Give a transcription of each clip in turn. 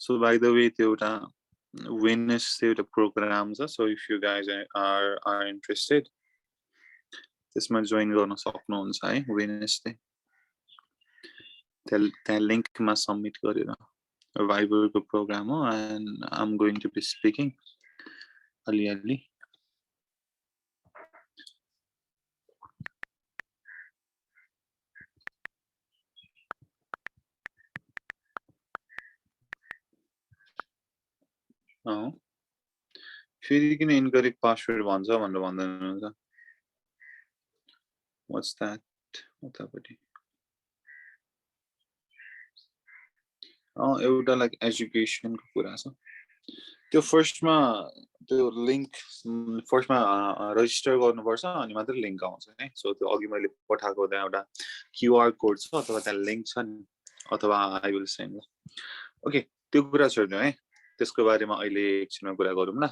So by the way, the Wednesday programs. So if you guys are interested, त्यसमा join गर्न सक्नुहुन्छ है Wednesday. त्यहाँ link मा submit गरेर Viber को program हो, and I'm going to be speaking aliali. फेरि किन इनकरेक्ट पासवर्ड भन्छ भनेर भन्दैन हुन्छ. What's that? उतापट्टि एउटा लाइक एजुकेसन को कुरा छ. त्यो फर्स्टमा त्यो लिंक फर्स्टमा रजिस्टर गर्नुपर्छ अनि मात्र लिंक आउँछ है. सो त्यो अघि मैले पठाएको त्यहाँ एउटा क्यूआर कोड छ अथवा त्यहाँ लिंक छ नि, अथवा आई विल सेन्ड. ओके, त्यो कुरा छोड्नु है, त्यसको बारेमा अहिले एकछिनमा कुरा गरौँ न.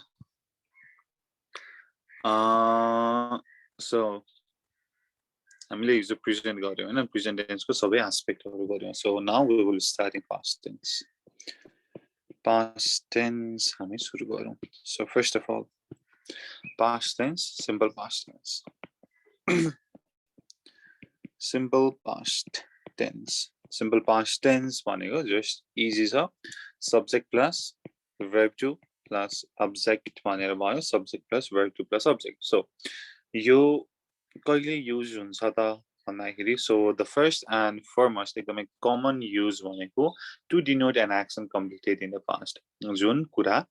सो हामीले हिजो प्रेजेन्ट गर्यौं हैन, प्रेजेन्ट टेन्सको सबै एस्पेक्टहरु गर्यौं. So now we will start in past tense. Past tense हामी सुरु गरौं. So first of all, past tense, simple past tense. Simple past tense. Simple past tense भनेको just easy छ. Subject plus verb to plus object भनेर भयो. Subject plus verb to plus object. So यो कहिले use हुन्छ त भन्दाखेरि, so the first and foremost एकदमै common use भनेको to denote an action completed in the past. जुन कुरा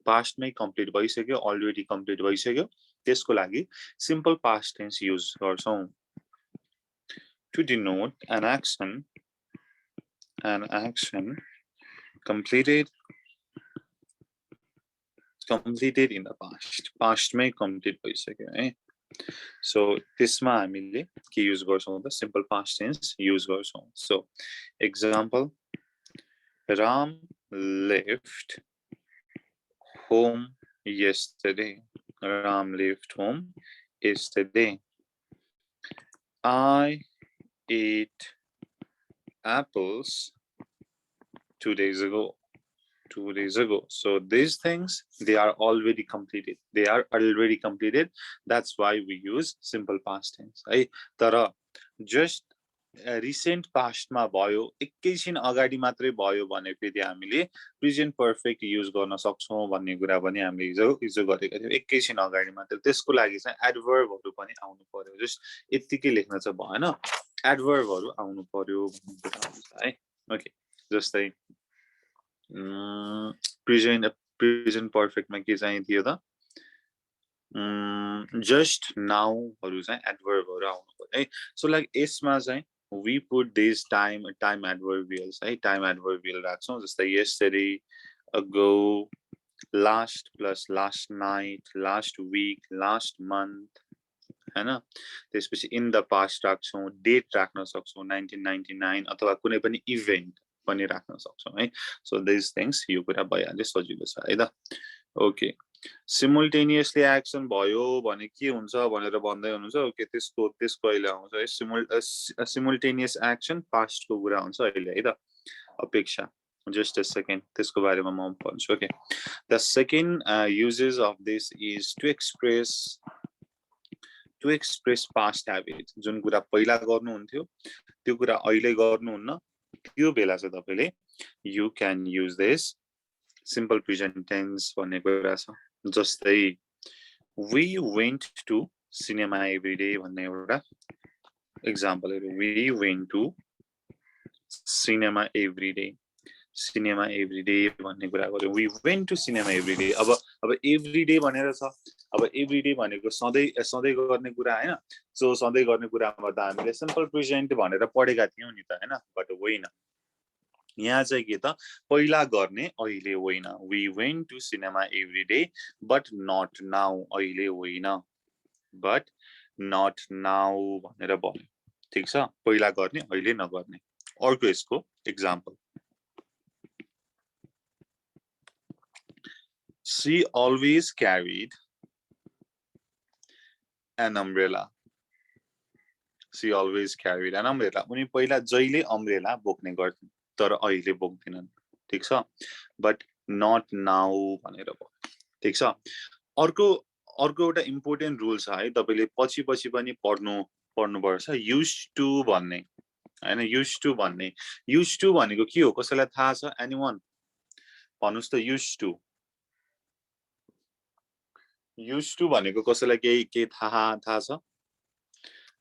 past मै complete भइसक्यो, already complete भइसक्यो, त्यसको लागि simple past tense use गर्छौं. To denote an action completed in the past मै complete भइसक्यो है. So त्यसमा हामीले के युज गर्छौं त simple past tense use गर्छौं. So example, Ram left home yesterday. Ram left home yesterday. I ate apples 2 days ago. So these things, they are already completed. That's why we use simple past tense. है तर just recent past मा भयो, एकैछिन अगाडि मात्रै भयो भने फेरि हामीले present perfect use गर्न सक्छौं भन्ने कुरा पनि हामीले हिजो गरेका थियौं. एकैछिन अगाडि मात्रै, त्यसको लागि चाहिँ adverbहरु पनि आउनु पर्यो. जस्ट यतिकै लेख्न चाहिँ भएन, adverbहरु आउनु पर्यो भन्ने कुरा हुन्छ है. ओके, जस्तै present perfect मा के चाहिँ थियो त just now हरु चाहिँ adverb हरु आउनु पर्यो है. So like यसमा चाहिँ we put this time adverbials है, time adverbial राख्छौं. जस्तै yesterday, ago, last plus last night, last week, last month हैन. त्यसपछि in the past राख्छौं, date राख्न सक्छौं 1999 अथवा कुनै पनि इभेन्ट पनि राख्न सक्छौं है. So these things यो कुरा भइहाल्यो, सजिलो छ है त. ओके, simultaneously action भयो भने के हुन्छ भनेर भन्दै हुनुहुन्छ. ओके, त्यसको अहिले आउँछ है. simultaneous action past को कुरा हुन्छ अहिले है त. अपेक्षा, just a second, त्यसको बारेमा म भन्छु. Okay, the second uses of this is to express past habits. जुन कुरा पहिला गर्नुहुन्थ्यो त्यो कुरा अहिले गर्नुहुन्न, त्यो बेला चाहिँ तपाईले you can use this simple present tense भन्ने कुरा छ. जस्तै we went to cinema every day भन्ने एउटा example हो. We went to cinema every day. Cinema every day भन्ने कुरा गर्यो. We went to cinema every day. अब every day भनेर छ. अब every day भनेको सधैं गर्ने कुरा हैन. सो सधैं गर्ने कुरामा त हामीले simple present भनेर पढेका थियौं नि त हैन, बट होइन. यहाँ चाहिँ के त पहिला गर्ने, अहिले होइन. We went to cinema every day but not now. अहिले होइन, but not now भनेर भन्यो. ठीक छ, पहिला गर्ने, अहिले नगर्ने. अर्को यसको example, she always carried an umbrella. She always carried an umbrella. उनी पहिला जहिले umbrella बोक्ने गर्थिन् तर अहिले बोक्दिनन्. ठीक छ but not now भनेर भयो ठीक छ अर्को एउटा इम्पोर्टेन्ट रुल छ है तपाईले पछि पनि पढ्नु पर्छ used to भन्ने हैन used to भनेको के हो कसैलाई थाहा छ एनीवन भन्नुस् त used to भनेको कसैलाई के थाहा छ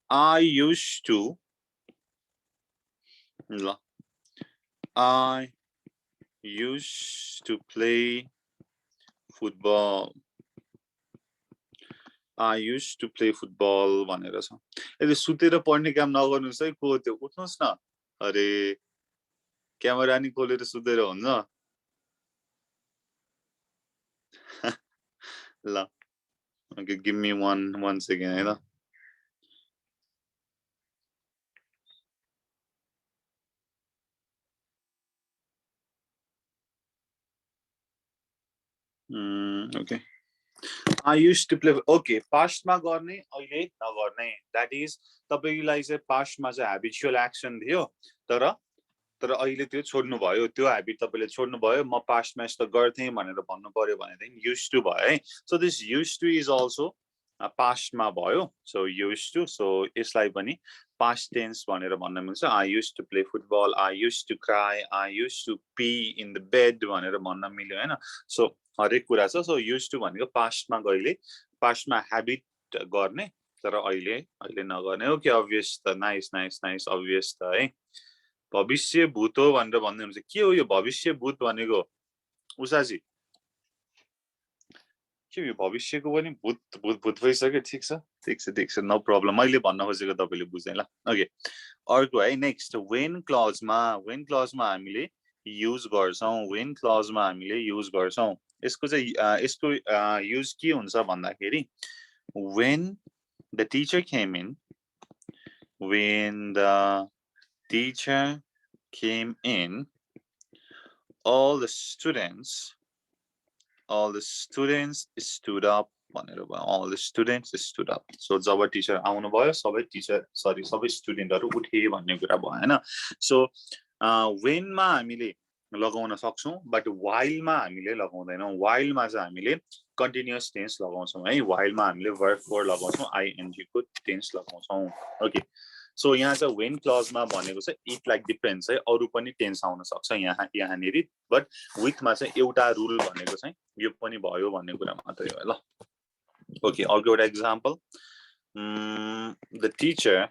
I used to ल I used to play football I used to play football भनेर छ यदि सुतेर पढ्ने काम नगर्नुस् है को त्यो उठ्नुस् न अरे क्यामेरा नि खोलेर सुतेर हुन्छ ल okay give me one second हैन okay I used to play okay past मा गर्ने अहिले नगर्ने that is तपाईलाई चाहिँ past मा चाहिँ habitual action दियो तर अहिले त्यो छोड्नु भयो त्यो ह्याबिट तपाईले छोड्नु भयो म past मा यस्तो गर्थे भनेर भन्नु पर्यो भनेदेखि used to भयो है so this used to is also past मा भयो so used to so यसलाई पनि past tense भनेर भन्न मिल्छ I used to play football I used to cry I used to pee in the bed भनेर भन्न मिल्यो हैन so हरेक कुरा छ so used to भनेको past मा गइले past मा habit गर्ने तर अहिले नगर्ने ओके obvious त nice obvious त है भविष्य भूत हो भनेर भन्दै हुन्छ के हो यो भविष्य भूत भनेको उषाजी के यो भविष्यको पनि भूत भइसक्यो ठीक छ नो प्रब्लम मैले भन्न खोजेको तपाईले बुझ्दैन ल ओके अर्को है नेक्स्ट when clause मा हामीले युज गर्छौं when clause मा हामीले युज गर्छौं यसको युज के हुन्छ भन्दाखेरि when the teacher came in when the teacher came in all the students stood up all the students stood up so job teacher आउनु भयो सबै स्टुडेन्टहरु उठे भन्ने कुरा भयो हैन so when मा हामीले लगाउन सक्छौं but while मा हामीले लगाउँदैनौं while मा चाहिँ हामीले continuous tense लगाउँछौं है while मा हामीले verb for लगाउँछौं ing को tense लगाउँछौं ओके so यहाँ चाहिँ when clause मा भनेको चाहिँ it like depends है अरु पनि tense आउन सक्छ यहाँ नेरी but with मा चाहिँ एउटा रुल भनेको चाहिँ यो पनि भयो भन्ने कुरा मात्रै हो ल ओके अर्को एउटा example the teacher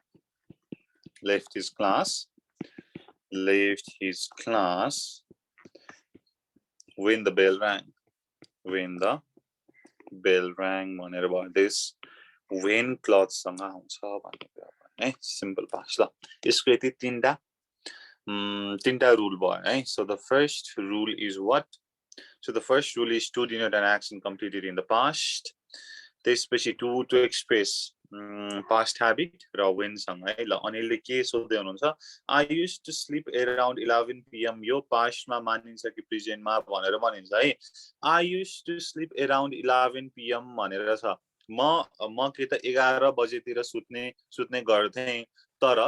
left his class when the bell rang भनेर भयो this when clause सँग आउँछ भन्ने कुरा है simple past ल यसको यति तीनटा रुल भयो है so the first rule is what so the first rule is to denote an action completed in the past त्यसपछि to express past habit र when सँग है ल अनिलले के सोध्दै हुनुहुन्छ I used to sleep around 11 PM यो past मा मानिन्छ कि present मा भनेर भनिन्छ है I used to sleep around 11 PM भनेर छ म के त 11 बजेतिर सुत्ने गर्थे तर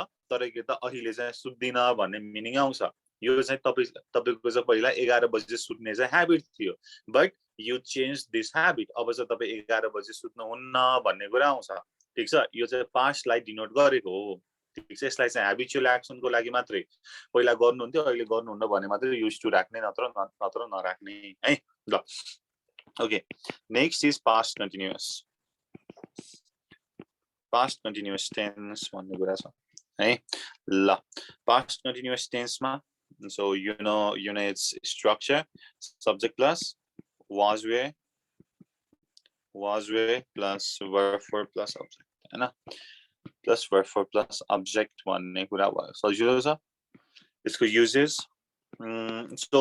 के त अहिले चाहिँ सुत्दिन भन्ने मिनिङ आउँछ यो चाहिँ तपाईको चाहिँ पहिला 11 बजे सुत्ने चाहिँ ह्याबिट थियो but you change this habit अब चाहिँ तपाई 11 बजे सुत्नुहुन्न भन्ने कुरा आउँछ ठीक छ यो चाहिँ पास्टलाई डिनोट गरेको हो ठीक छ यसलाई चाहिँ ह्याबिचुअल एक्सनको लागि मात्रै पहिला गर्नुहुन्थ्यो अहिले गर्नुहुन्न भने मात्रै युज टु राख्ने नत्र नराख्ने है ल okay next is past continuous tense भन्ने कुरा छ है ल पास्ट कन्टिन्युअस टेन्समा so you know its structure subject plus was where plus verb for plus object हैन plus verb for plus object भन्ने कुरा भयो सजिलो छ यसको युजेस so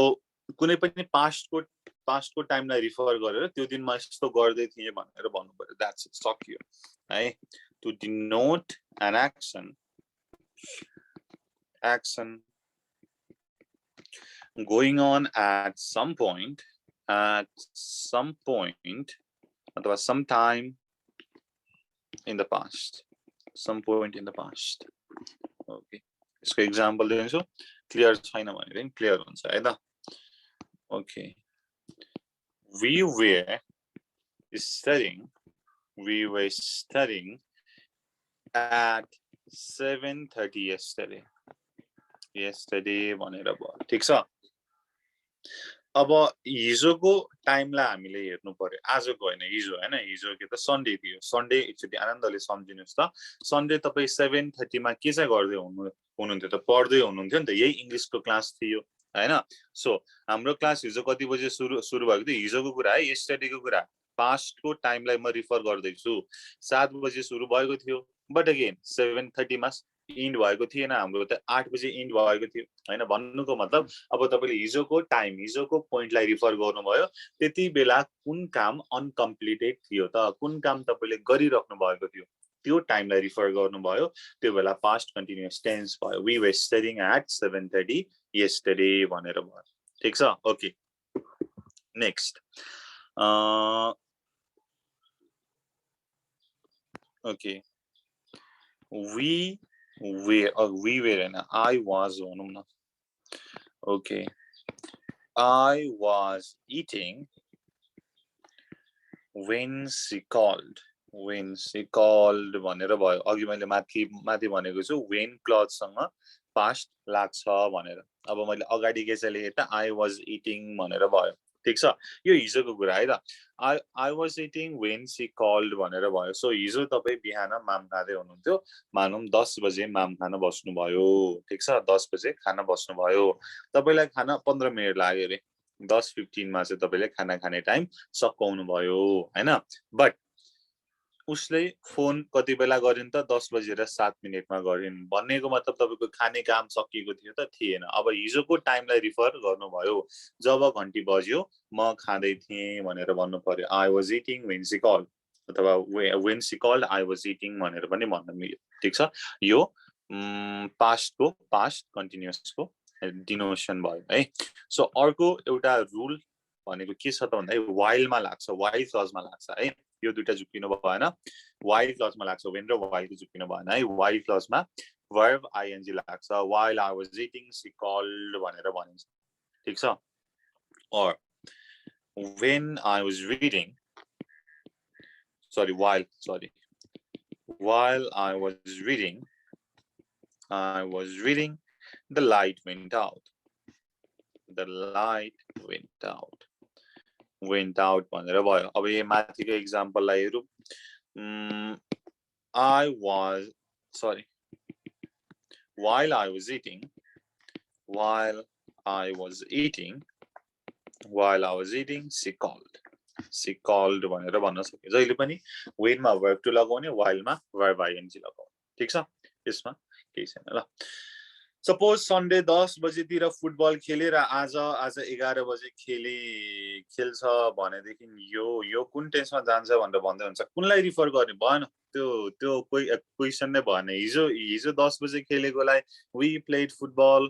कुनै पनि पास्टको टाइमलाई रिफर गरेर त्यो दिन म यस्तो गर्दै थिए भनेर भन्नु पर्यो that's it सक्यो है to denote an action going on at some point अथवा some time in the past okay यसको एक्जाम्पल दिन्छु क्लियर छैन भने क्लियर हुन्छ है त Okay. We were studying at 7:30 yesterday. Yesterday भनेर भयो ठीक छ अब हिजोको टाइमलाई हामीले हेर्नु पर्यो आजको हैन हिजो हैन हिजो के त सन्डे थियो सन्डे एकचोटी आनन्दले सम्झिनुस् त सन्डे तपाई 7:30 मा के चाहिँ गर्दै हुनुहुन्थ्यो त पढ्दै हुनुहुन्थ्यो नि त यही इंग्लिशको क्लास थियो हैन सो हाम्रो क्लास हिजो कति बजे सुरु भएको थियो हिजोको कुरा है यस्टरडेको कुरा पास्टको टाइमलाई म रिफर गर्दै छु 7 बजे सुरु भएको थियो बट अगेन 7:30 मा इन्ड भएको थिएन हाम्रो त 8 बजे इन्ड भएको थियो हैन भन्नुको मतलब अब तपाईले हिजोको टाइम हिजोको पोइन्टलाई रिफर गर्नुभयो त्यति बेला कुन काम अनकम्प्लिटेड थियो त कुन काम तपाईले गरिराख्नु भएको थियो त्यो टाइमलाई रिफर गर्नुभयो त्यो बेला पास्ट कन्टिन्युअस टेन्स भयो वी वर स्टडीइङ एट 7:30 yesterday भनेर भयो ठीक छ okay next okay we were and I was okay I was eating when she called भनेर भयो अघि मैले माथि भनेको छु when क्लज सँग पास्ट लाग्छ भनेर अब मैले अगाडि के चाहिँ लेखे त I was eating भनेर भयो ठीक छ यो हिजोको कुरा है त I was eating when she called भनेर भयो सो हिजो तपाई बिहान माम खादै हुनुहुन्थ्यो मानौं 10 बजे माम खान बस्नु भयो ठीक छ 10 बजे खाना बस्नु भयो तपाईलाई खाना 15 मिनेट लाग्यो रे 10:15 मा चाहिँ तपाईले खाना खाने टाइम सकाउनु भयो हैन बट उसले फोन कति बेला गरिन् त 10 बजेर 7 मिनेटमा गरिन् भन्नेको मतलब तपाईको खाने काम सकिएको थियो त थिएन अब हिजोको टाइमलाई रिफर गर्नुभयो जब घण्टी बज्यो म खादै थिए भनेर भन्नु पर्यो I was eating when she called अथवा when she called I was eating भनेर पनि भन्न मिल्यो ठीक छ यो पास्टको पास्ट कन्टिन्युअसको डिनोसन भयो है सो अर्को एउटा रुल भनेको के छ त भन्दा while मा लाग्छ while clause मा लाग्छ है यो दुईटा जुक्किनु भएन while clause मा लाग्छ when र while को जुक्किनु भएन है while clause मा verb ing लाग्छ while I was eating she called भनेर भनिन्छ ठीक छ or when I was reading while I was reading the light went out भनेर भयो अब यो माथिको एक्जाम्पललाई हेरौं while I was eating she called भनेर भन्न सकिन्छ जहिले पनि when मा verb to लगाउने while मा verb ing लगाउने ठीक छ यसमा केही छैन ल सपोज सन्डे 10 बजेतिर फुटबल खेलेर आज 11 बजे खेल्छ भनेदेखि यो कुन टेन्समा जान्छ भनेर भन्दै हुन्छ कुनलाई रिफर गर्ने भएन त्यो क्वेशन नै भएन हिजो 10 बजे खेलेकोलाई we played football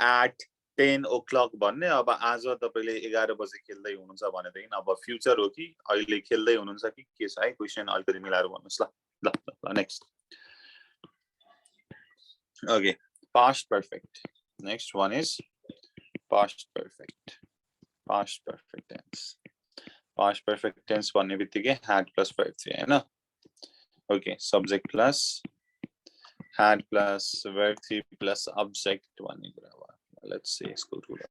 at 10 o'clock भन्ने अब आज तपाईले 11 बजे खेल्दै हुनुहुन्छ भनेदेखि अब फ्युचर हो कि अहिले खेल्दै हुनुहुन्छ कि के छ है क्वेशन अलिकति मिलाएर भन्नुस् ल next okay past perfect next one is past perfect tense भन्ने बित्तिकै had plus verb 3 हैन okay subject plus had plus verb 3 plus object भन्ने कुरा भयो let's see यसको rule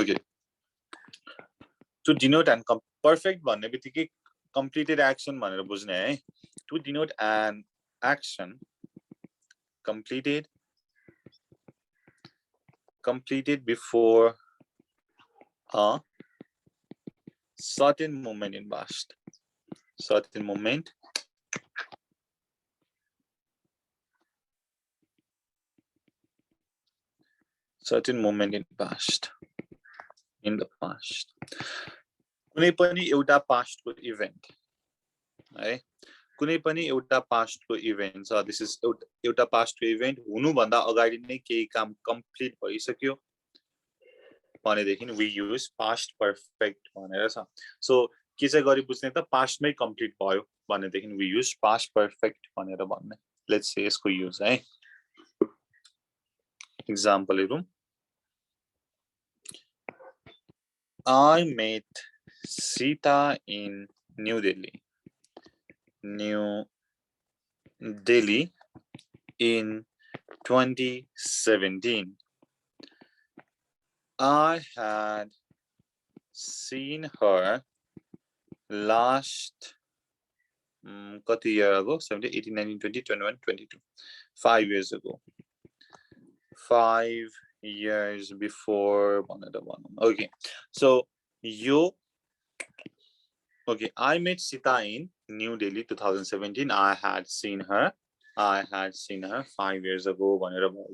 okay to denote and perfect भन्ने बित्तिकै completed action भनेर बुझ्ने है to denote an action completed before a certain moment in past certain moment in past in the past कुनै पनि एउटा past को इभेन्ट है कुनै पनि एउटा past को इभेन्ट छ दिस इज एउटा past को इभेन्ट हुनु भन्दा अगाडि नै केही काम कम्प्लिट भइसक्यो भनेदेखि we use past perfect भनेर छ सो के चाहिँ गरि बुझ्ने त past मै कम्प्लिट भयो भनेदेखि we use past perfect भनेर भन्ने लेट्स से यसको युज है एक्जाम्पल हेरौं I met Sita in New Delhi. New Delhi in 2017. I had seen her last कति year ago? 17, 18, 19, 20, 21, 22. 5 years ago. 5 years before. Okay. So you. Okay. I met Sita in New Delhi 2017. I had seen her 5 years ago.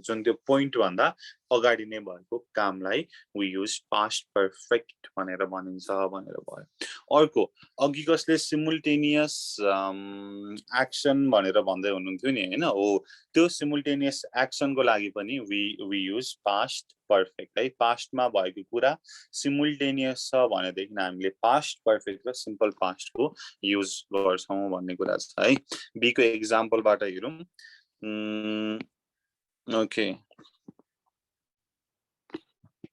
जुन त्यो point भन्दा अगाडि नै भएको कामलाई we use past perfect भनेर भनिन्छ भनेर भयो. अर्को अघि कसले simultaneous action भनेर भन्दै हुनुहुन्थ्यो नि हैन हो त्यो simultaneous action को लागि पनि we use past perfect है past मा भएको कुरा simultaneous छ भनेदेखि हामीले past perfect र simple past को use गर्छौं भन्ने कुरा छ है. बी को एक्जाम्पल बाट हेरौं. ओके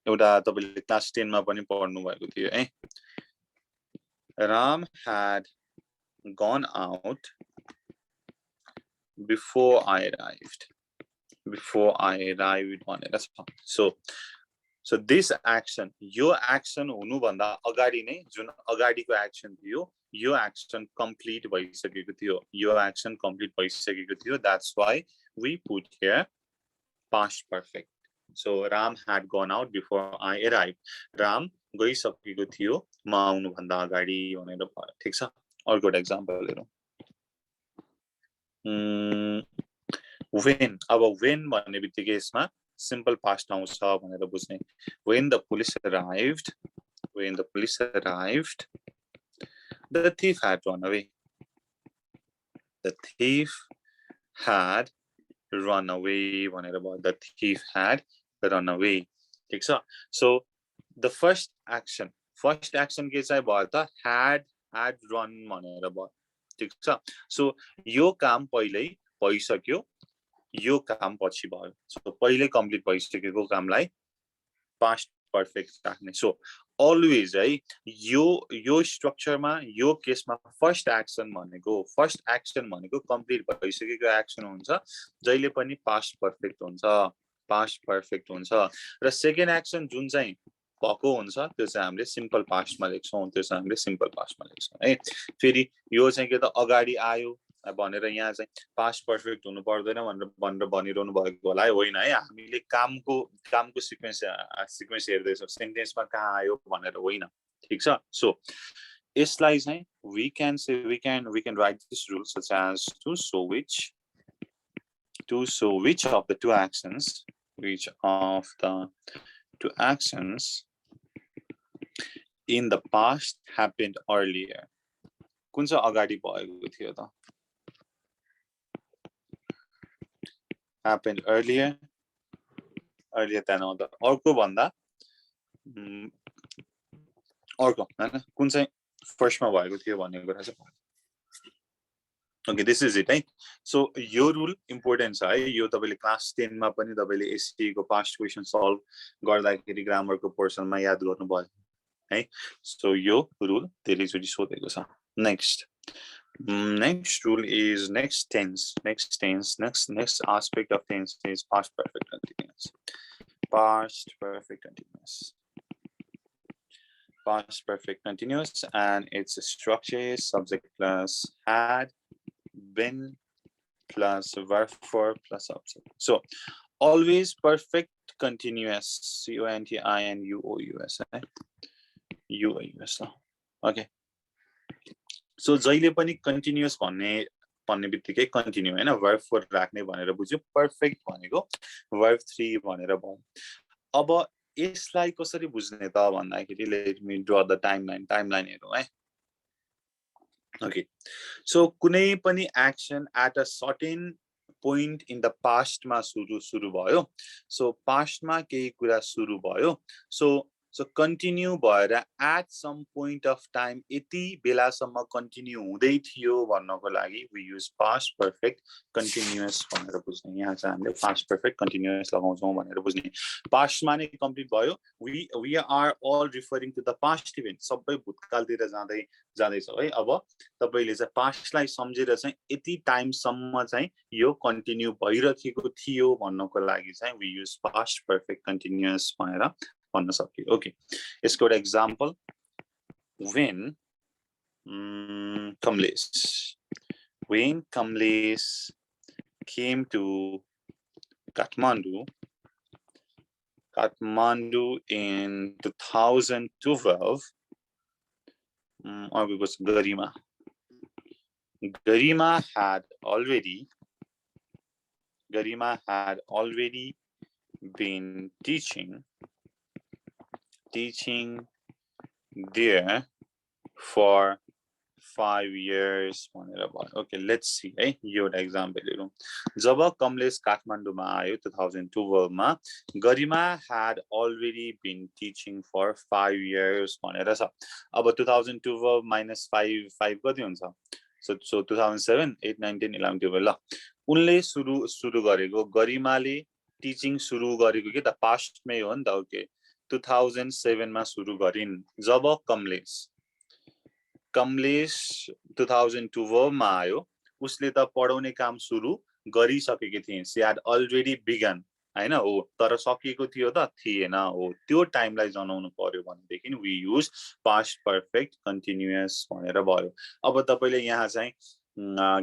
एउटा तपाईले क्लास 10 मा पनि पढ्नु भएको थियो है. Ram had gone out before I arrived. भनेर छ. So this action, यो action हुनु भन्दा अगाडि नै जुन अगाडिको action थियो यो action complete भइसकेको थियो. यो action complete भइसकेको थियो. That's why we put here past perfect. So Ram had gone out before I arrived. Ram गइसकेको थियो म आउनु भन्दा अगाडि भनेर भयो. ठीक छ. अर्को एक्जाम्पल हेरौं. When अब when भन्ने बित्तिकै यसमा simple past आउँछ भनेर बुझ्ने. When the police arrived, the thief had run away. The thief had run away भनेर भयो. The thief had run away. ठीक छ. So the first action के चाहिँ भयो त had run भनेर भयो. ठीक छ. So यो काम पहिल्यै भइसक्यो यो काम पछि भयो. So पहिले कम्प्लिट भइसकेको कामलाई past perfect राख्ने. So always है यो स्ट्रक्चरमा यो केसमा फर्स्ट एक्सन भनेको कम्प्लिट भइसकेको एक्सन हुन्छ जहिले पनि past perfect हुन्छ र सेकेन्ड एक्सन जुन चाहिँ भएको हुन्छ त्यो चाहिँ हामीले सिम्पल पास्टमा लेख्छौं है. फेरि यो चाहिँ के त अगाडि आयो भनेर यहाँ चाहिँ पास्ट पर्फेक्ट हुनु पर्दैन भनेर भनिरहनु भएको होला है. होइन है हामीले कामको सिक्वेन्स हेर्दैछौं सेन्टेन्समा कहाँ आयो भनेर होइन. ठीक छ. सो यसलाई चाहिँ we can write this rule such as to show which of the two actions in the past happened earlier. कुन चाहिँ अगाडि भएको थियो त? Happened earlier than other. अर्को भन्दा अर्को हैन कुन चाहिँ फर्स्टमा भएको थियो भन्ने कुरा छ. Okay, this is it है. So यो रुल इम्पोर्टेन्ट छ है. यो तपाईले क्लास 10 मा पनि तपाईले एसटी को पास्ट क्वेशन सल्भ गर्दाखेरि ग्रामर को पोर्सनमा याद गर्नु भयो है. So यो रुल धेरै चोटी सोधेको छ. Next rule is next tense. Next aspect of tense is past perfect continuous. Past perfect continuous and its structure is subject plus had, been plus verb for plus object. So always perfect continuous. CONTINUOUS. UOUS. Okay. So जहिले पनि continuous भन्ने बित्तिकै continue हैन verb for राख्ने भनेर बुझ्यो. perfect भनेको verb 3 भनेर भयो. अब यसलाई कसरी बुझ्ने त भन्दाखेरि let me draw the timeline हेरौं है. Okay. So कुनै पनि action at a certain point in the past मा सुरु भयो. So past मा केही कुरा सुरु भयो. So So continue भएर at some point of time यति बेलासम्म continue हुँदै थियो भन्नको लागि we use past perfect continuous भनेर बुझ्ने यहाँ चाहिँ हामीले past perfect continuous लगाउँछौं भनेर बुझ्ने past मा नै complete भयो we are all referring to the past event सबै भूतकालतिर जाँदैछ है अब तपाईले चाहिँ past लाई सम्झेर चाहिँ यति टाइम सम्म चाहिँ यो कन्टिन्यू भइरहेको थियो भन्नको लागि चाहिँ we use past perfect continuous भनेर भन्न सकियो ओके यसको एउटा example when Kamlesh came to Kathmandu in 2012 अर्को was Garima had already been teaching there for 5 years भनेर भयो ओके लेट्स सी है यो एउटा एक्जाम्पल हेरौं जब कमलेश काठमाडौँमा आयो 2012 मा गरिमा had already been teaching for 5 years भनेर छ अब 2012 minus 5 कति हुन्छ so 2007 8 9 10 11 12 ल उनले सुरु गरेको गरिमाले टिचिङ सुरु गरेको के त पास्ट मै हो नि त ओके 2007 मा सुरु गरिन् जब कमलेश 2012 मा आयो उसले त पढाउने काम सुरु गरिसकेकी थिए she had already begun हैन हो तर सकिएको थियो त थिएन हो त्यो टाइमलाई जनाउनु पर्यो भनेदेखि we use past perfect continuous भनेर भयो अब तपाईले यहाँ चाहिँ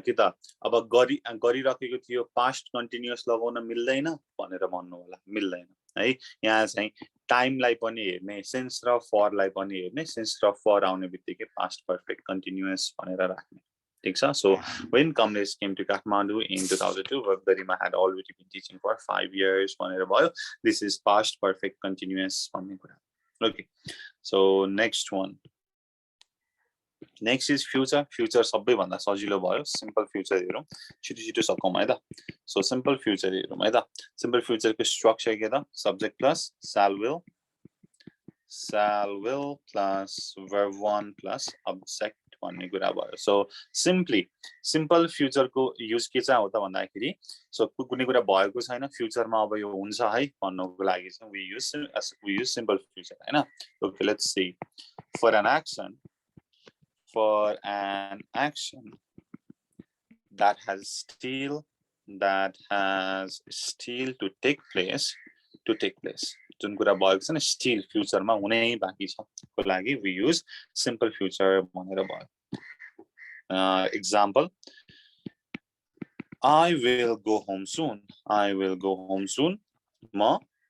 के त अब गरिराखेको थियो past continuous लगाउन मिल्दैन भनेर भन्नु होला मिल्दैन है यहाँ चाहिँ टाइमलाई पनि हेर्ने सेन्स र फर लाई पनि हेर्ने सेन्स र फर आउने बित्तिकै past perfect continuous भनेर राख्ने ठीक छ so when Kamlesh came to Kathmandu in 2002 Garima had already been teaching for 5 years भनेर भयो this is past perfect continuous भन्ने कुरा okay so next is future सबै भन्दा सजिलो भयो simple future हेरौं छिटो सकौं है त so simple future हेरौं है त simple future को स्ट्रक्चर के त subject plus shall will plus verb 1 plus object भन्ने कुरा भयो so simple future को युज के चाहिँ हो त भन्दाखेरि so कुनै कुरा भएको छैन फ्युचर मा अब यो हुन्छ है भन्नको लागि चाहिँ we use simple future हैन okay let's see for an action that has still to take place जुन कुरा भएको छ नि still फ्युचर मा हुनै बाँकी छ को लागि we use simple future भनेर भयो example I will go home soon म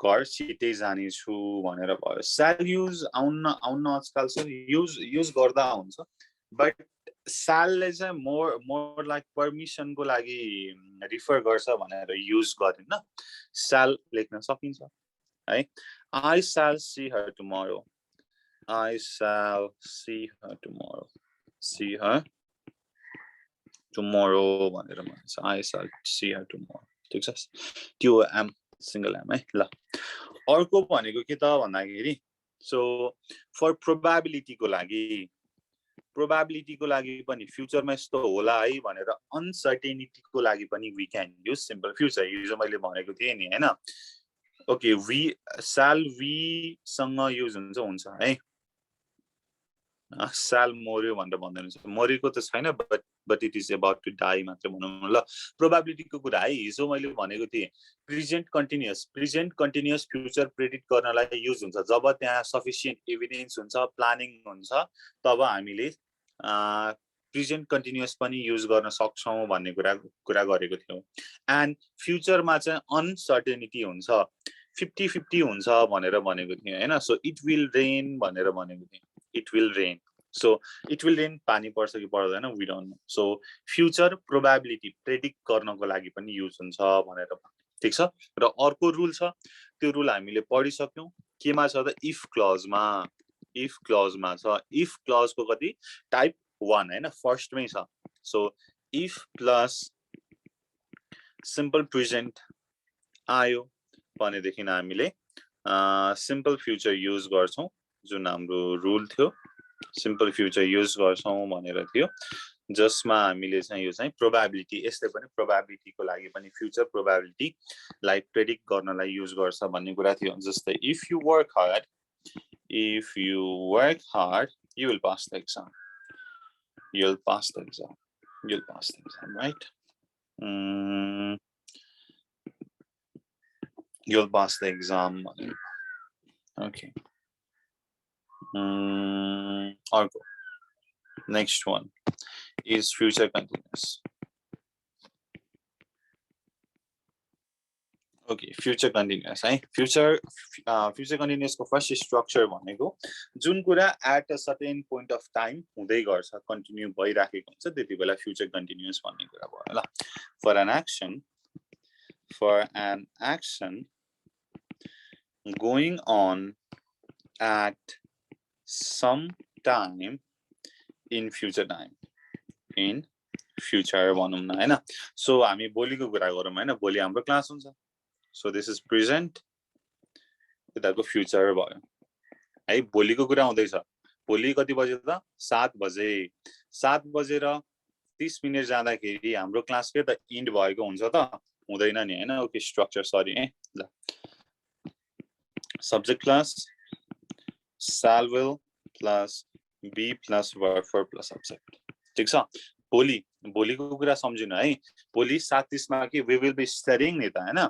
घर छिटै जाने छु भनेर भयो shall use आउन आजकल चाहिँ यूज गर्दा हुन्छ बट shall ले चाहिँ more like permission को लागि रिफर गर्छ भनेर युज गरिन्न shall लेख्न सकिन्छ है I shall see her tomorrow भनेर भन्छ I shall see her tomorrow ठीक छ त्यो am सिंगल am है ल अर्को भनेको के त भन्दाखेरि so for probability को लागि पनि फ्युचर मा यस्तो होला है भनेर अनसर्टेनिटी को लागि पनि we can use simple future यो मैले भनेको थिए नि हैन ओके shall we सँग युज हुन्छ है shall मर्यो भनेर भन्दैन मरेको त छैन but it is about to die मात्र भनौं ल प्रोबेबिलिटी को कुरा है हिजो मैले भनेको थिए प्रेजेन्ट कन्टीन्युअस फ्युचर प्रेडिक्ट गर्नलाई युज हुन्छ जब त्यहाँ सफिसिएन्ट एभिडेन्स हुन्छ प्लानिङ हुन्छ तब हामीले प्रेजेन्ट कन्टीन्युअस पनि युज गर्न सक्छौं भन्ने कुरा गरेको थियौ एन्ड फ्युचर मा चाहिँ अनसर्टेनिटी हुन्छ 50-50 हुन्छ भनेर भनेको थिए हैन सो इट विल रेन भनेर भनेको थिए it will rain so it will rain पानी पर्छ कि पर्दैन we don't know so future probability predict गर्नको लागि पनि युज हुन्छ भनेर ठीक छ र अर्को रुल छ त्यो रुल हामीले पढिसक्यौं केमा छ त if clause मा छ if clause को कति टाइप 1 हैन फर्स्ट मै छ so if plus simple present आयो भनेदेखि हामीले सिम्पल फ्युचर युज गर्छौं जुन हाम्रो रुल थियो सिम्पल फ्युचर युज गर्छौं भनेर थियो जसमा हामीले चाहिँ यो चाहिँ प्रोबेबिलिटी यसले पनि प्रोबेबिलिटी को लागि पनि फ्युचर प्रोबेबिलिटी लाई प्रेडिक्ट गर्नलाई युज गर्छ भन्ने कुरा थियो जस्तै if you work hard you will pass the exam you'll pass the exam right you'll pass the exam okay argo next one is future continuous okay future continuous है future continuous को first structure भनेको जुन कुरा at a certain point of time हुँदै गर्छ continue भइराखेको हुन्छ त्यति बेला future continuous भन्ने कुरा भयो ल for an action going on at some time in future भनौं न हैन सो हामी भोलिको कुरा गरौँ हैन भोलि हाम्रो क्लास हुन्छ So this is present यताको फ्युचर भयो है भोलिको कुरा हुँदैछ भोलि कति बजे त 7 बजे 7 बजेर 30 मिनेट जाँदाखेरि हाम्रो क्लास के त एन्ड भएको हुन्छ त हुँदैन नि हैन ओके स्ट्रक्चर सरी है ल subject class shall will plus be plus verb for plus subject ठीक छ भोलिको कुरा सम्झिनु है भोलि 7:30 मा के we will be studying नि त हैन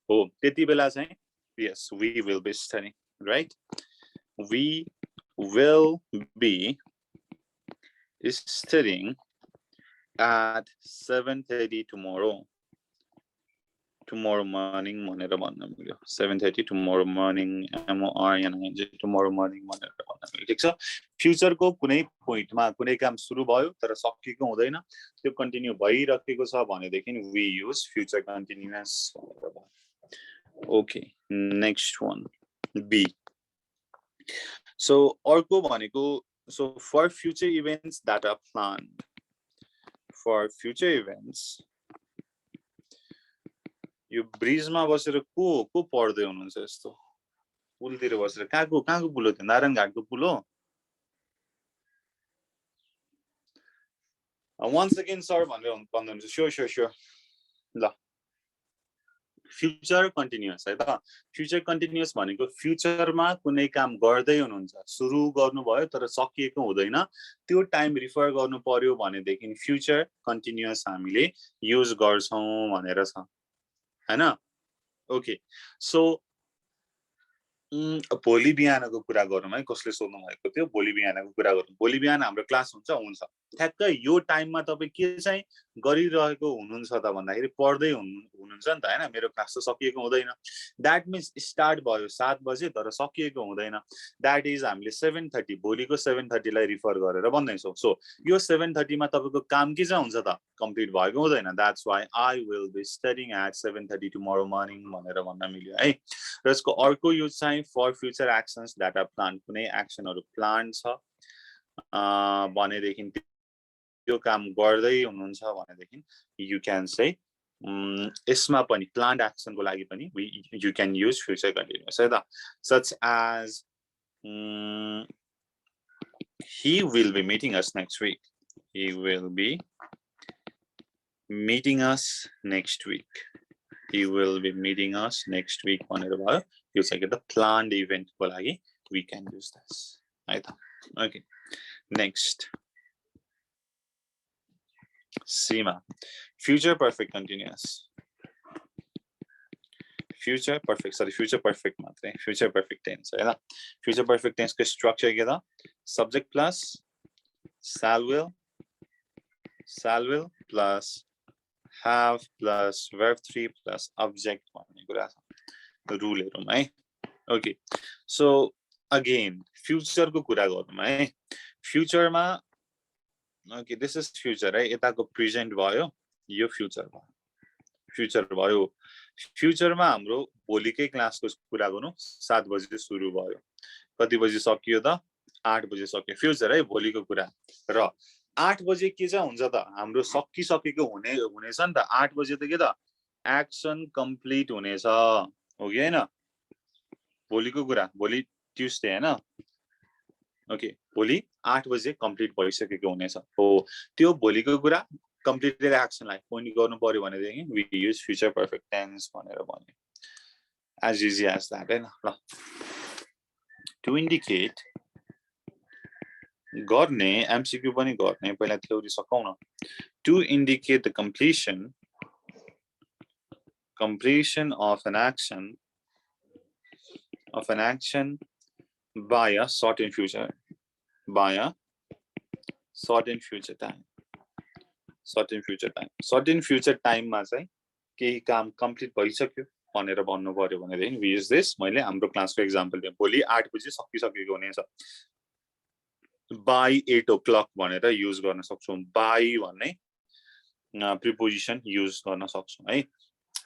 हो त्यति बेला चाहिँ yes we will be studying right we will be studying at 7:30 tomorrow morning भनेर भन्न मिल्यो 7:30 tomorrow morning tomorrow morning भनेर भन्न मिल्यो ठीक छ फ्युचर को कुनै पोइन्टमा कुनै काम सुरु भयो तर सकिएको हुँदैन त्यो कन्टिन्यू भइराखेको छ भने देखि we use future continuous भनेर भन्छ Okay, next one, B. So, अर्को भनेको so for future events that are planned. For future events, यो ब्रिजमा बसेर को पढ्दै हुनुहुन्छ यस्तो पुलतिर बसेर कहाँको पुल हो त्यो नारायण घाटको पुल हो once again sir भनेर भन्नुहुन्छ sure ल फ्युचर कन्टिन्युअस है त फ्युचर कन्टिन्युअस भनेको फ्युचरमा कुनै काम गर्दै हुनुहुन्छ सुरु गर्नुभयो तर सकिएको हुँदैन त्यो टाइम रिफर गर्नु पर्यो भनेदेखि फ्युचर कन्टिन्युअस हामीले युज गर्छौं भनेर छ हैन ओके सो भोलि बिहानको कुरा गरौँ है कसले सोध्नु भएको थियो भोलि बिहानको कुरा गरौँ भोलि बिहान हाम्रो क्लास हुन्छ ठ्याक्कै यो टाइममा तपाई के चाहिँ गरिरहेको हुनुहुन्छ त भन्दाखेरि पढ्दै हुनुहुन्छ नि त हैन मेरो क्लास त सकिएको हुँदैन दैट मीन्स स्टार्ट भयो 7 बजे तर सकिएको हुँदैन दैट इज हामीले 7:30 भोलिको 7:30 लाई रिफर गरेर भन्दै छौ सो यो 7:30 मा तपाईको काम के चाहिँ हुन्छ त कम्प्लिट भएको हुँदैन that's why I will be studying at 7:30 tomorrow morning भनेर भन्न मिल्यो है र यसको अर्को युज चाहिँ for future actions that are planned कुनै एक्सनहरु प्लान छ भनेदेखि त्यो काम गर्दै हुनुहुन्छ भनेदेखि you can say यसमा पनि planned action को लागि पनि you can use future continuous है त such as he will be meeting us next week he will be meeting us next week he will be meeting us next week भनेर भयो यो चाहिँ the planned event को लागि we can use this है त okay next Seema future perfect continuous future perfect मात्रै future perfect tense है त future perfect tense को structure के त subject plus shall will plus have plus verb 3 plus object भन्ने कुरा छ रुल हेरौँ है ओके सो अगेन फ्युचर को कुरा गरौँ है फ्युचरमा ओके दिस इज फ्युचर है यताको प्रेजेन्ट भयो यो फ्युचर भयो फ्युचरमा हाम्रो भोलिकै क्लासको कुरा गरौँ 7 बजे सुरु भयो कति बजे सकियो त 8 बजे सक्यो फ्युचर है भोलिको कुरा र 8 बजे के चाहिँ हुन्छ त हाम्रो सकिसकेको हुनेछ नि त 8 बजे त के त एक्सन कम्प्लिट हुनेछ हो कि हैन भोलिको कुरा भोलि ट्युसडे हैन ओके भोलि 8 बजे कम्प्लिट भइसकेको हुनेछ हो त्यो भोलिको कुरा कम्प्लिटेड एक्सनलाई पोइन्ट गर्नु पर्यो भनेदेखि we use future perfect tense भनेर भन्यो as easy as that हैन ल to indicate गर्ने एमसीक्यू पनि गर्ने पहिला थ्योरी सकाउ न to indicate the completion of an action by a certain future time certain future time मा चाहिँ केही काम कम्प्लिट भइसक्यो भनेर भन्नु पर्यो भनेदेखि we use this मैले हाम्रो क्लासको एक्जाम्पल दिएँ भोलि 8 बजे सकिसकेको हुनेछ by 8 o'clock भनेर युज गर्न सक्छौं by भन्ने प्रिपोजिसन युज गर्न सक्छौं है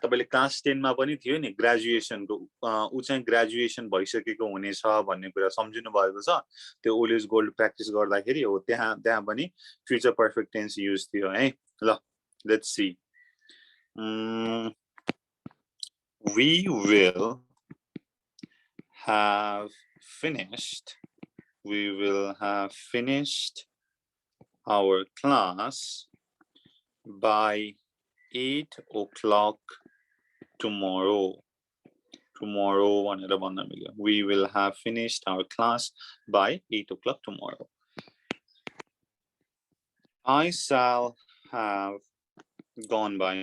तपाईले क्लास 10 मा पनि थियो नि ग्रेजुएसनको उ चाहिँ ग्रेजुएसन भइसकेको हुनेछ भन्ने कुरा सम्झिनु भएको छ त्यो ओल्ड गोल्ड प्र्याक्टिस गर्दाखेरि हो त्यहाँ पनि फ्युचर पर्फेक्ट टेन्स युज थियो है ल let's see we will have finished our class by 8 o'clock tomorrow भनेर भन्न मिल्यो we will have finished our class by 8 o'clock tomorrow I shall have gone by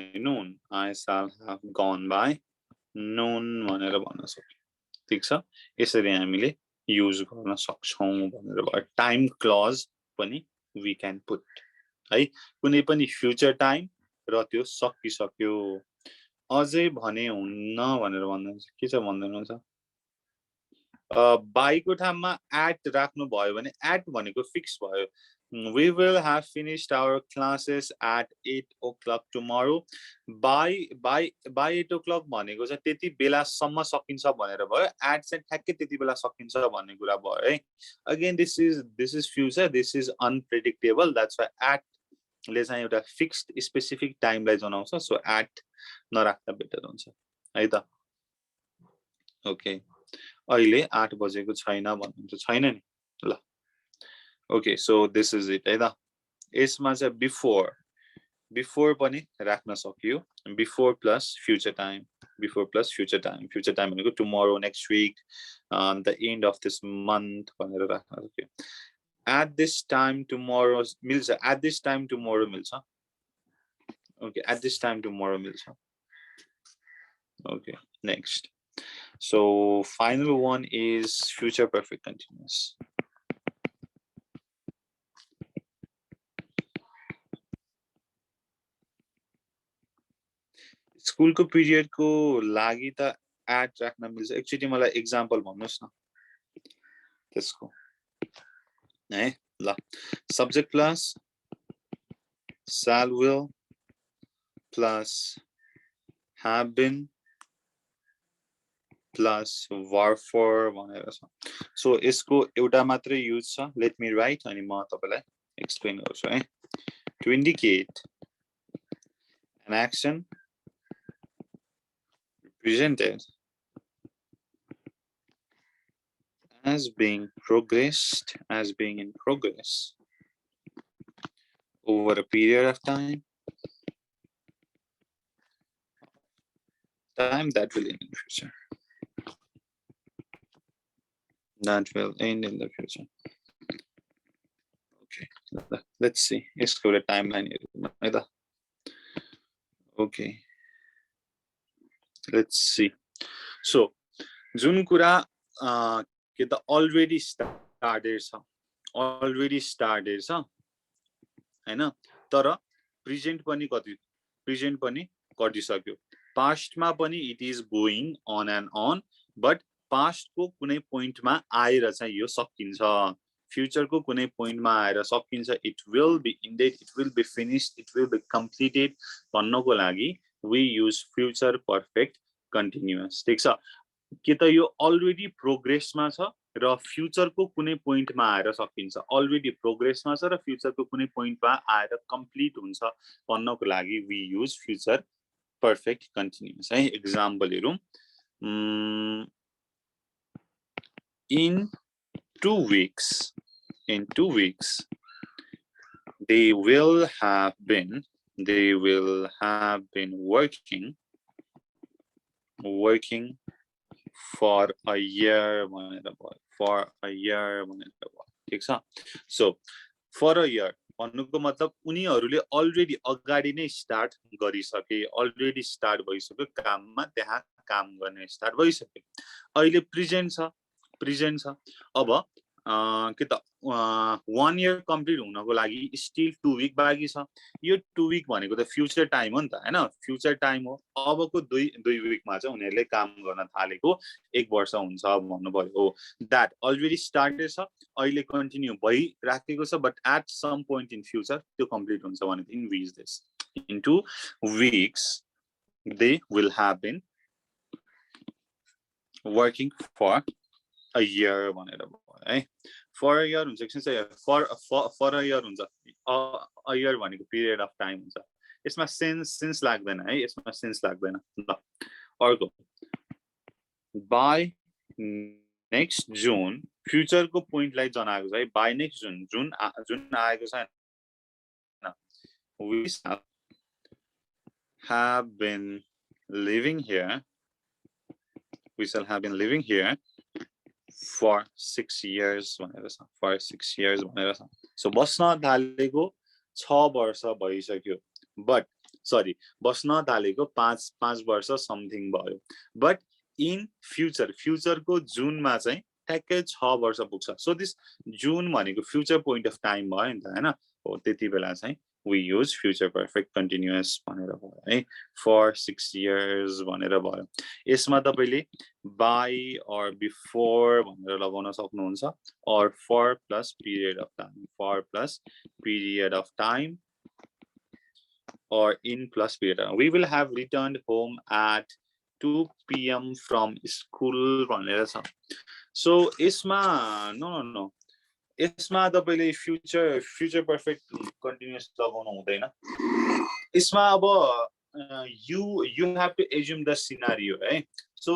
noon भनेर भन्न सक्छौं ठीक छ यसरी हामीले युज गर्न सक्छौं भनेर भयो टाइम क्लज पनि we can put है कुनै पनि फ्युचर टाइम र त्यो सकिसक्यो अझै भने हुन्न भनेर भन्नुहुन्छ के छ भन्नुहुन्छ बाइको ठाउँमा एट राख्नु भयो भने एट भनेको फिक्स भयो we will have finished our classes at 8 o'clock tomorrow by 8 o'clock भनेको चाहिँ त्यति बेलासम्म सकिन्छ भनेर भयो एट चाहिँ ठ्याक्कै त्यति बेला सकिन्छ भन्ने कुरा भयो है again this is future this is unpredictable that's why एट ले चाहिँ एउटा फिक्स्ड स्पेसिफिक टाइमलाई जनाउँछ सो एट नराख्दा बेटर हुन्छ है त ओके अहिले 8 बजेको छैन भन्नुहुन्छ छैन नि ल okay so this is it है त यसमा चाहिँ बिफोर पनि राख्न सकियो before plus future time future time भनेको tomorrow next week the end of this month भनेर राख्न सकियो एट दिस टाइम टुमोरो मिल्छ एट दिस टाइम टुमोरो मिल्छ okay at this time tomorrow मिल्छ okay next so final one is future perfect continuous school को period को लागि त एट राख्न मिल्छ एकचोटी मलाई एक्जाम्पल भन्नुस् न त्यसको है ल subject plus shall will plus have been plus wherefore भनेर छ सो यसको एउटा मात्रै युज छ लेट मी राइट अनि म तपाईलाई एक्सप्लेन गर्छु है to indicate an action represented as being in progress over a period of time that will end in the future. Okay, let's see. Let's go to timeline. Okay, let's see. So, जुन कुरा के त already started छ हैन तर present पनि गरिसक्यो पास्टमा पनि it is going on and on but पास्टको कुनै पोइन्टमा आएर चाहिँ यो सकिन्छ फ्युचरको कुनै पोइन्टमा आएर सकिन्छ it will be ended it will be finished it will be completed भन्नको लागि we use future perfect continuous ठीक छ के त यो अलरेडी प्रोग्रेसमा छ र फ्युचरको कुनै पोइन्टमा आएर सकिन्छ अलरेडी प्रोग्रेसमा छ र फ्युचरको कुनै पोइन्टमा आएर कम्प्लिट हुन्छ भन्नको लागि we use future perfect continuous है एक्जाम्पल हेरौं in 2 weeks, in 2 weeks, they will have been working for a year for a year ठीक छ so for a year भन्नुको मतलब उनीहरुले अलरेडी अगाडि नै स्टार्ट गरिसके अलरेडी स्टार्ट भइसक्यो काममा त्यहाँ काम गर्ने स्टार्ट भइसक्यो अहिले प्रेजेन्ट छ अब के त 1 year कम्प्लिट हुनको लागि स्टिल 2 week बाँकी छ यो 2 week भनेको त फ्युचर टाइम हो नि त हैन फ्युचर टाइम हो अबको 2 week मा चाहिँ उनीहरुले काम गर्न थालेको 1 वर्ष हुन्छ भन्नु पर्यो दैट अलरेडी स्टार्टेड छ अहिले कन्टिन्यू भइराखेको छ but at some point in future त्यो कम्प्लिट हुन्छ भने in weeks this in 2 weeks they will have been working for a year भनेर है for a year हुन्छ एकछिन चाहिँ for a year हुन्छ a year भनेको पिरियड अफ टाइम हुन्छ यसमा सेन्स लाग्दैन है यसमा सेन्स लाग्दैन ल अर्को बाइ नेक्स्ट जुन फ्युचरको पोइन्टलाई जनाएको छ है बाइ नेक्स्ट जुन आएको छ हैन we have been living here for 6 years भनेर छ for 6 years भनेर छ सो बस्न थालेको 6 वर्ष भइसक्यो बट सरी बस्न थालेको 5 वर्ष समथिङ भयो बट इन फ्युचरको जुनमा चाहिँ ठ्याक्कै 6 वर्ष पुग्छ सो दिस जुन भनेको फ्युचर पोइन्ट अफ टाइम भयो नि त हैन हो त्यति बेला चाहिँ we use future perfect continuous भनेर भयो है for 6 years भनेर भयो यसमा तपाईले by or before भनेर लगाउन सक्नुहुन्छ or for plus period of time or in plus period we will have returned home at 2 PM from school भनेर छ so यसमा no यसमा तपाईले फ्युचर पर्फेक्ट कन्टिन्युअस लगाउनु हुँदैन यसमा अब you have to assume the scenario है so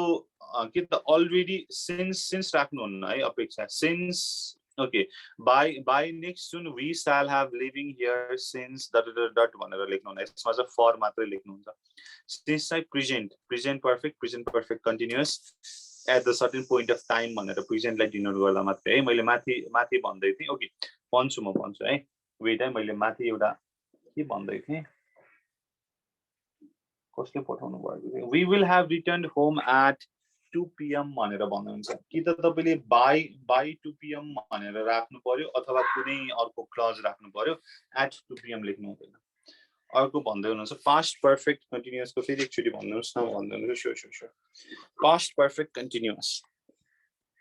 के त अलरेडी सिन्स राख्नु हुन्न है अपेक्षा since okay by next soon we shall have living here since ... भनेर लेख्नु हुन्न यसमा चाहिँ for मात्रै लेख्नु हुन्छ since चाहिँ present perfect continuous at the certain point of time भनेर प्रेजेन्ट लाई डिनोट गर्दा मात्रै है मैले माथि भन्दै थिए ओके भन्छु है वेट है मैले माथि एउटा के भन्दै थिए कसले पठाउनु भयो we will have returned home at 2 PM भनेर भन्नुहुन्छ कि त तपाईले by 2 PM भनेर राख्नु पर्यो अथवा कुनै अर्को क्लज राख्नु पर्यो at 2 PM लेख्नु हुँदैन अर्को भन्दै हुनुहुन्छ पास्ट पर्फेक्ट कन्टिन्युअस को फेरि एकचोटी भन्नुस् न भन्दै हुनुहुन्छ sure past perfect continuous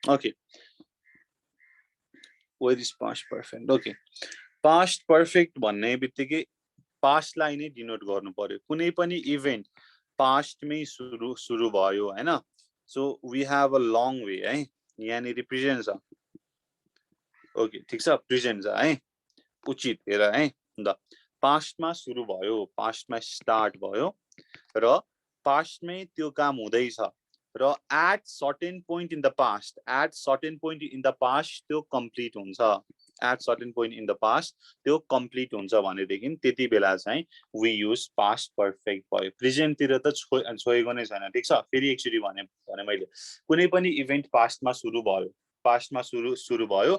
okay where is past perfect okay past perfect भन्ने बित्तिकै पास्ट लाई नै डिनोट गर्नु पर्यो कुनै पनि इभेन्ट पास्ट मै सुरु भयो हैन so we have a long way है यहाँ नि प्रेजेन्ट छ ओके ठीक छ प्रेजेन्ट छ है उचित हेर है ल पास्टमा सुरु भयो पास्टमा स्टार्ट भयो र पास्टमै त्यो काम हुँदैछ र at certain point in the past त्यो कम्प्लिट हुन्छ at certain point in the past त्यो कम्प्लिट हुन्छ भनेदेखि त्यति बेला चाहिँ वी युज पास्ट पर्फेक्ट भयो प्रेजेन्ट तिर त छोएको नै छैन ठीक छ फेरि एकचोटी भने मैले कुनै पनि इभेन्ट पास्टमा सुरु भयो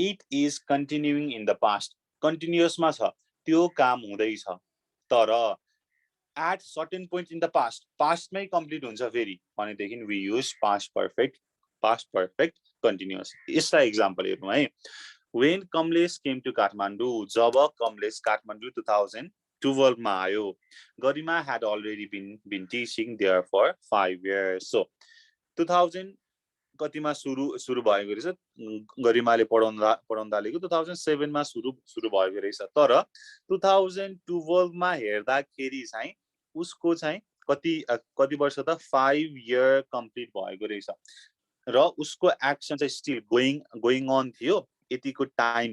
it is continuing in the past कन्टिन्युअसमा छ त्यो काम हुँदैछ तर at certain point in the पास्टमै कम्प्लिट हुन्छ फेरि भनेदेखि we use past perfect continuous यसलाई एक्जाम्पल हेरौँ है when Kamlesh came to Kathmandu जब कमलेश काठमाडौँ 2012 मा आयो गरिमा had already been teaching there for 5 years so 2000 कतिमा सुरु भएको रहेछ गरिमाले पढाउँदालेको 2007 मा सुरु भएको रहेछ तर 2012 मा हेर्दाखेरि चाहिँ उसको चाहिँ कति वर्ष त 5 year कम्प्लिट भएको रहेछ र उसको एक्सन चाहिँ स्टिल गोइङ अन थियो यतिको टाइम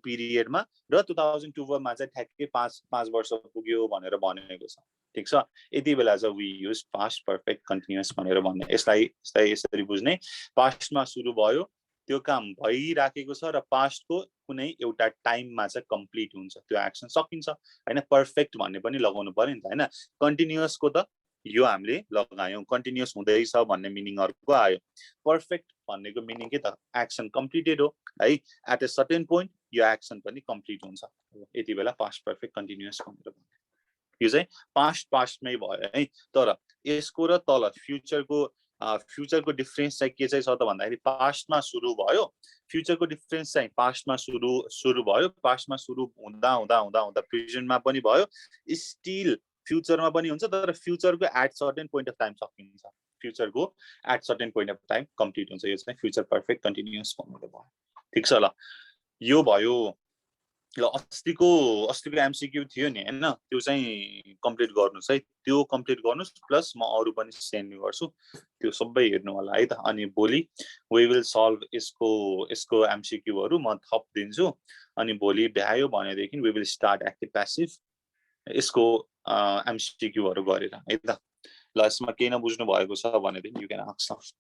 पिरियडमा र 2012 मा चाहिँ ठ्याक्कै 5 वर्ष पुग्यो भनेर भनेको छ ठीक छ यति बेला चाहिँ we use past perfect continuous भनेर भन्ने यसलाई यसरी बुझ्ने पास्टमा सुरु भयो त्यो काम भइराखेको छ र पास्टको कुनै एउटा टाइममा चाहिँ कम्प्लिट हुन्छ त्यो एक्सन सकिन्छ हैन पर्फेक्ट भन्ने पनि लगाउनु पर्यो नि त हैन कन्टिन्युअसको त यो हामीले लगायौं कन्टिन्युअस हुँदैछ भन्ने मिनिङ अर्को आयो पर्फेक्ट भन्नेको मिनिङ के त एक्सन कम्प्लिटेड हो है एट अ सर्टेन पोइन्ट यो एक्सन पनि कम्प्लिट हुन्छ यति बेला पास्ट पर्फेक्ट कन्टिन्युअस भनेर यो चाहिँ पास्टमै भयो है तर यसको र तल फ्युचरको डिफरेन्स चाहिँ के चाहिँ छ त भन्दाखेरि पास्टमा सुरु भयो फ्युचरको डिफरेन्स चाहिँ पास्टमा सुरु भयो पास्टमा सुरु हुँदा हुँदा हुँदा हुँदा प्रेजेन्टमा पनि भयो स्टिल फ्युचरमा पनि हुन्छ तर फ्युचरको at certain point of time सकिन्छ फ्युचरको at certain point of time complete हुन्छ यो चाहिँ फ्युचर पर्फेक्ट कन्टिन्युअस भन्ने भयो ठीक छ ल यो भयो ल अस्तिको एमसीक्यू थियो नि हैन त्यो चाहिँ कम्प्लिट गर्नुस् है त्यो कम्प्लिट गर्नुस् प्लस म अरु पनि सेन्ड गर्छु त्यो सबै हेर्नु होला है त अनि भोलि वी विल सल्भ यसको एमसीक्यूहरु म थप दिन्छु अनि भोलि भ्यायो भनेदेखि we will start active passive यसको एमसीक्यूहरु गरेर है त ल यसमा केही नबुझ्नु भएको छ भनेदेखि यु क्यान आस्क